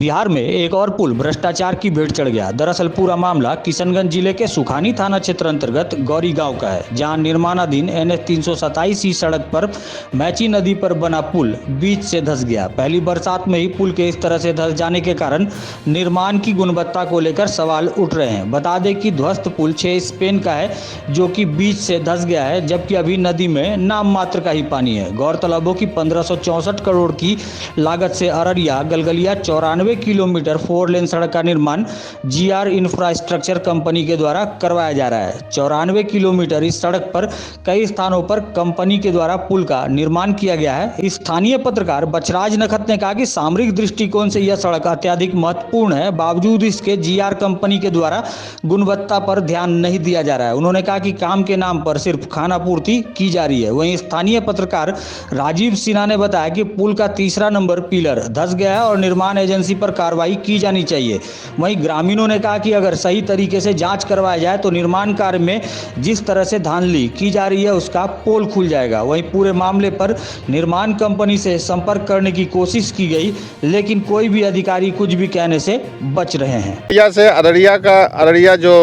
बिहार में एक और पुल भ्रष्टाचार की भेंट चढ़ गया। दरअसल पूरा मामला किशनगंज जिले के सुखानी थाना क्षेत्र अंतर्गत गौरी गांव का है, जहां निर्माणाधीन NH 327 सड़क पर मैची नदी पर बना पुल बीच से धंस गया। पहली बरसात में ही पुल के इस तरह से धंस जाने के कारण निर्माण की गुणवत्ता को लेकर सवाल उठ रहे हैं। बता दें कि ध्वस्त पुल 6 स्पेन का है, जो कि बीच से धंस गया है, जबकि अभी नदी में नाम मात्र का ही पानी है। गौरतलब हो कि 1564 करोड़ की लागत से अररिया गलगलिया 94 किलोमीटर 4 लेन सड़क का निर्माण GR इंफ्रास्ट्रक्चर कंपनी के द्वारा करवाया जा रहा है। 94 किलोमीटर इस सड़क पर कई स्थानों पर कंपनी के द्वारा पुल का निर्माण किया गया है। स्थानीय पत्रकार बचराज नखत ने कहा कि सामरिक दृष्टिकोण से यह सड़क अत्यधिक महत्वपूर्ण है, बावजूद इसके GR कंपनी के द्वारा गुणवत्ता पर ध्यान नहीं दिया जा रहा है। उन्होंने कहा कि काम के नाम पर सिर्फ खानापूर्ति की जा रही है। वहीं स्थानीय पत्रकार राजीव सिन्हा ने बताया कि पुल का तीसरा नंबर पिलर धंस गया है और निर्माण एजेंसी पर कार्रवाई की जानी चाहिए। वहीं ग्रामीणों ने कहा कि अगर सही तरीके से जांच करवाया जाए तो निर्माण कार्य में जिस तरह से धांधली की जा रही है उसका पोल खुल जाएगा। वहीं पूरे मामले पर निर्माण कंपनी से संपर्क करने की कोशिश की गई, लेकिन कोई भी अधिकारी कुछ भी कहने से बच रहे हैं। यहाँ से अररिया जो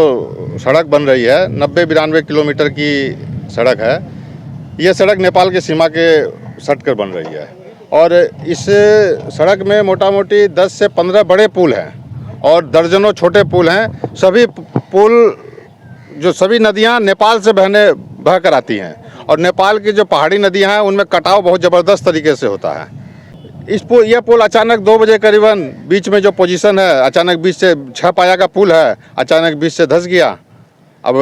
सड़क बन रही है 90-92 किलोमीटर की सड़क है। ये सड़क नेपाल की सीमा के सट कर बन रही है और इस सड़क में मोटा मोटी 10 से 15 बड़े पुल हैं और दर्जनों छोटे पुल हैं। सभी पुल जो सभी नदियां नेपाल से बह कर आती हैं और नेपाल की जो पहाड़ी नदियां हैं उनमें कटाव बहुत ज़बरदस्त तरीके से होता है। यह पुल अचानक 2 बजे करीबन बीच में जो पोजीशन है, अचानक बीच से 6 पाया का पुल है, अचानक बीच से धंस गया। अब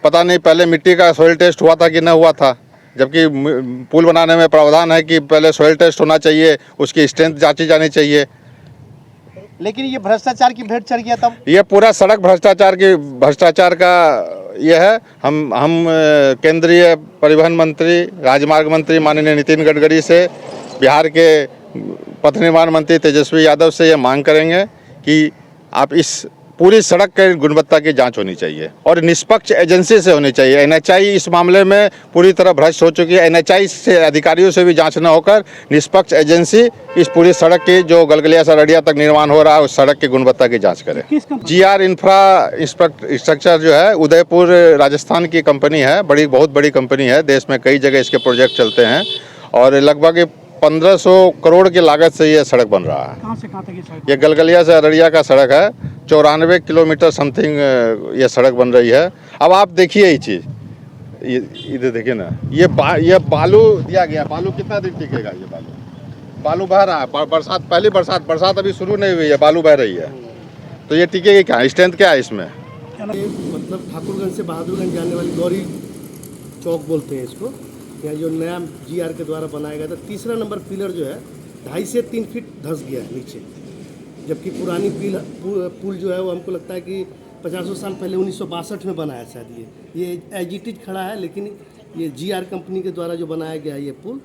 पता नहीं पहले मिट्टी का सॉइल टेस्ट हुआ था कि न हुआ था, जबकि पुल बनाने में प्रावधान है कि पहले सॉइल टेस्ट होना चाहिए, उसकी स्ट्रेंथ जांची जानी चाहिए। लेकिन ये भ्रष्टाचार की भेंट चढ़ गया तब। ये पूरा सड़क भ्रष्टाचार का ये है। हम केंद्रीय परिवहन मंत्री, राजमार्ग मंत्री माननीय नितिन गडकरी से, बिहार के पथ निर्माण मंत्री तेजस्वी यादव से ये मांग करेंगे कि आप इस पूरी सड़क की गुणवत्ता की जांच होनी चाहिए और निष्पक्ष एजेंसी से होनी चाहिए। NHI इस मामले में पूरी तरह भ्रष्ट हो चुकी है। NHI से अधिकारियों से भी जांच न होकर निष्पक्ष एजेंसी इस पूरी सड़क की जो गलगलिया से अररिया तक निर्माण हो रहा है उस सड़क की गुणवत्ता की जांच करे। GR इंफ्रास्ट्रक्चर जो है उदयपुर राजस्थान की कंपनी है, बहुत बड़ी कंपनी है। देश में कई जगह इसके प्रोजेक्ट चलते हैं और लगभग 1500 करोड़ की लागत से ये सड़क बन रहा है। कहाँ से कहाँ तक ये सड़क? ये गलगलिया से अररिया का सड़क है। 94 किलोमीटर समथिंग ये सड़क बन रही है। अब आप देखिए ये चीज़, इधर देखिए ना, ये बालू दिया गया। बालू कितना दिन टिकेगा? ये बालू बह रहा है। पहली बरसात अभी शुरू नहीं हुई है, बालू बह रही है, तो ये टिकेगी क्या? स्ट्रेंथ क्या है इसमें? मतलब ठाकुरगंज से बहादुरगंज जाने वाली गौरी चौक बोलते हैं इसको। यहाँ जो नया GR के द्वारा बनाया गया था, तीसरा नंबर पिलर जो है 2.5 से 3 फीट धंस गया है नीचे, जबकि पुरानी पुल जो है वो हमको लगता है कि 50 साल पहले 1962 में बनाया शायद। ये एज इट इज खड़ा है, लेकिन ये GR कंपनी के द्वारा जो बनाया गया है ये पुल,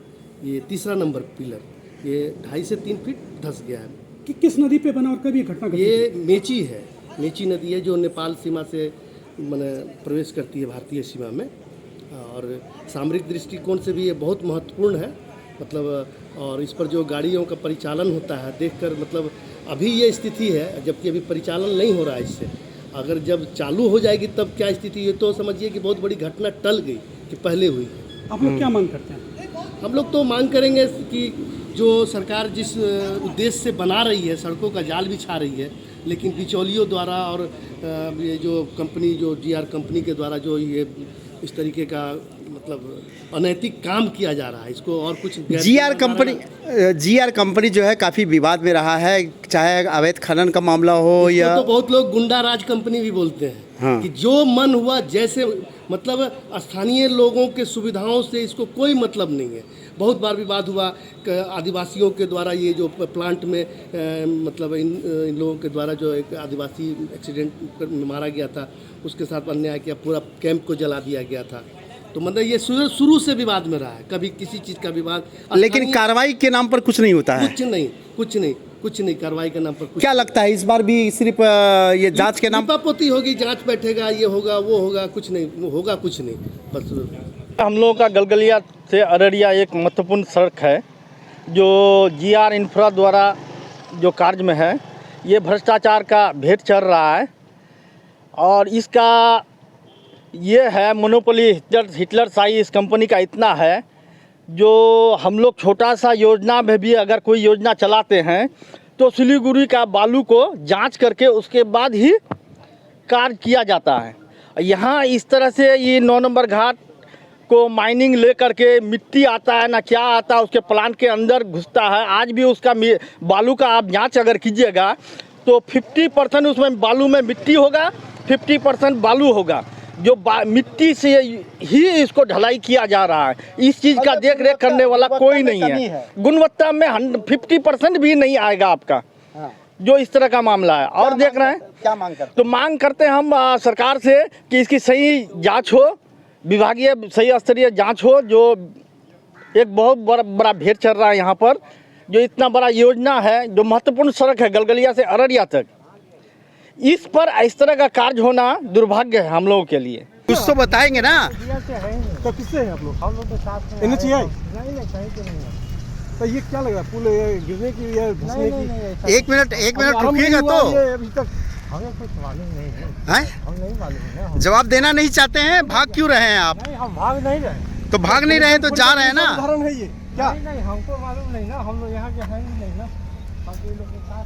ये तीसरा नंबर पिलर, ये 2.5 से 3 फीट धंस गया है। कि किस नदी पे बना और कब ये घटना घटी? ये मेची है, मेची नदी है जो नेपाल सीमा से मैंने प्रवेश करती है भारतीय सीमा में, और सामरिक दृष्टिकोण से भी ये बहुत महत्वपूर्ण है। मतलब और इस पर जो गाड़ियों का परिचालन होता है देखकर, मतलब अभी ये स्थिति है, जबकि अभी परिचालन नहीं हो रहा है इससे। अगर जब चालू हो जाएगी तब क्या स्थिति है, तो समझिए कि बहुत बड़ी घटना टल गई कि पहले हुई। आप लोग क्या मांग करते हैं? हम लोग तो मांग करेंगे कि जो सरकार जिस उद्देश्य से बना रही है, सड़कों का जाल बिछा रही है, लेकिन बिचौलियों द्वारा और ये जो कंपनी, जो GR कंपनी के द्वारा जो ये इस तरीके का मतलब अनैतिक काम किया जा रहा है, इसको और कुछ GR कंपनी जो है काफ़ी विवाद में रहा है, चाहे अवैध खनन का मामला हो या तो बहुत लोग गुंडा राज कंपनी भी बोलते हैं। हाँ। कि जो मन हुआ जैसे, मतलब स्थानीय लोगों के सुविधाओं से इसको कोई मतलब नहीं है। बहुत बार विवाद हुआ आदिवासियों के द्वारा, ये जो प्लांट में मतलब इन लोगों के द्वारा जो एक आदिवासी एक्सीडेंट मारा गया था, उसके साथ अन्याय किया, पूरा कैंप को जला दिया गया था। तो मतलब ये शुरू से विवाद में रहा है, कभी किसी चीज़ का विवाद, लेकिन कार्रवाई के नाम पर कुछ नहीं होता है। कुछ नहीं कार्रवाई के नाम पर कुछ। क्या लगता है इस बार भी सिर्फ ये जांच के नाम? पोती होगी, जांच बैठेगा, ये होगा वो होगा, कुछ नहीं बस। हम लोगों का गलगलिया से अररिया एक महत्वपूर्ण सड़क है जो GR इंफ्रा द्वारा जो कार्य में है। ये भ्रष्टाचार का भेंट चढ़ रहा है और इसका ये है मोनोपोली हिटलरशाही इस कंपनी का इतना है, जो हम लोग छोटा सा योजना में भी अगर कोई योजना चलाते हैं तो सिलीगुड़ी का बालू को जांच करके उसके बाद ही कार्य किया जाता है। यहाँ इस तरह से ये 9 नंबर घाट को माइनिंग ले करके मिट्टी आता है ना क्या आता है, उसके प्लांट के अंदर घुसता है। आज भी उसका बालू का आप जांच अगर कीजिएगा तो 50% उसमें बालू में मिट्टी होगा, 50% बालू होगा, जो मिट्टी से ही इसको ढलाई किया जा रहा है। इस चीज़ का देख रेख करने वाला कोई नहीं है। गुणवत्ता में 50% भी नहीं आएगा आपका, जो इस तरह का मामला है। और देख रहे हैं क्या मांग करते तो मांग करते हैं हम सरकार से कि इसकी सही जांच हो, विभागीय सही स्तरीय जांच हो। जो एक बहुत बड़ा भेंट चल रहा है यहाँ पर, जो इतना बड़ा योजना है, जो महत्वपूर्ण सड़क है गलगलिया से अररिया तक, इस पर इस तरह का कार्य होना दुर्भाग्य है हम लोगों के लिए। कुछ तो बताएंगे ना। तो किससे है आप लोग? हम लोग के साथ NHAI? नहीं कहीं के नहीं है। तो ये क्या लग रहा है, पुल गिरने की या धंसने की? एक मिनट रुकिएगा तो। अभी तक हमें कुछ मालूम नहीं है। हैं? हम नहीं मालूम है। जवाब देना नहीं चाहते हैं? भाग क्यों रहे हैं आप? नहीं, हम भाग नहीं रहे। तो भाग नहीं रहे तो जा रहे हैं ना। उदाहरण है ये क्या? नहीं, हमको मालूम नहीं ना, हम लोग यहाँ के हैं ही नहीं ना, बाकी लोग के साथ